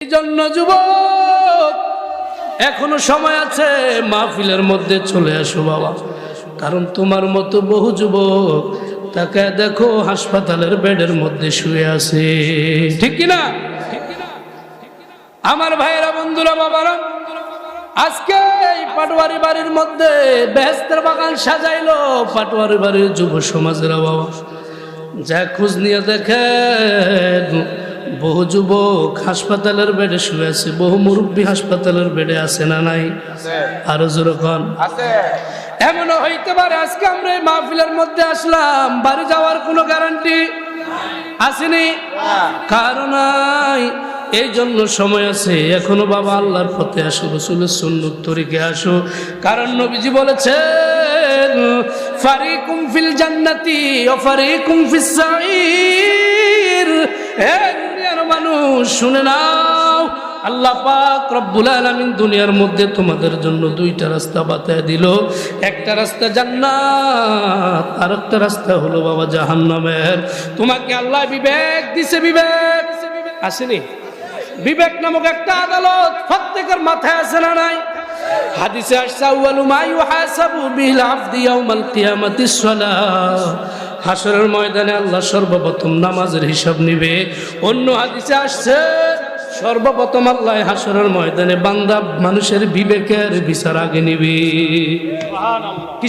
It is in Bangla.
এই জন্য যুবক এখনো সময় আছে, মাহফিলের মধ্যে চলে আসো বাবা। কারণ তোমার মতো বহু যুবক তাকে দেখো হাসপাতালের বেডের মধ্যে শুয়ে আছে, ঠিক কিনা? আমার ভাইয়েরা, বন্ধুরা, বাবারা, আজকে এই পাটোয়ারি বাড়ির মধ্যে বেহেশতের বাগান সাজাইলো পাটোয়ারি বাড়ির যুব সমাজেরা বাবা। যা খোঁজ নিয়ে দেখেন বহু যুবক হাসপাতালের বেডে শুয়ে আছে, বহু মুরব্বী হাসপাতালের বেডে আছে না নাই? আরো যেরকম আছে। এমনও হইতে পারে আজকে আমরা এই মাহফিলের মধ্যে আসলাম, বাড়ি যাওয়ার কোনো গ্যারান্টি আসেনি, কারণ নাই। এই জন্য সময় আছে এখনো বাবা, আল্লাহর পথে আসো, রাসূলের সুন্নাত তরিকে আসো। কারণ নবীজি বলেছেন, ফারিকুম ফিল জান্নাতি ওয়া ফারিকুম ফিস সাঈর। হে দুনিয়ার মানুষ শুনে নাও, আল্লাহ পাক রব্বুল আলামিন দুনিয়ার মধ্যে তোমাদের জন্য দুইটা রাস্তা বাতায় দিল। একটা রাস্তা জান্নাত, আর একটা রাস্তা হলো বাবা জাহান্নামের। তোমাকে আল্লাহ বিবেক দিছে, বিবেক আসেনি? বিবেক নামক একটা আদালত প্রত্যেকের মাথায় আছে না নাই? হাদিসে আসছে, আউয়ালু মা ইউহাসাবু বিল আবদি ইয়াউমাল কিয়ামাতিস সালাহ। হাশরের ময়দানে আল্লাহ সর্বপ্রথম নামাজের হিসাব নিবে। অন্য হাদিসে আসছে, সর্বপ্রথম আল্লাহ হাশরের ময়দানে বান্দা মানুষের বিবেকের বিচার আগে নিবে। সুবহানাল্লাহ।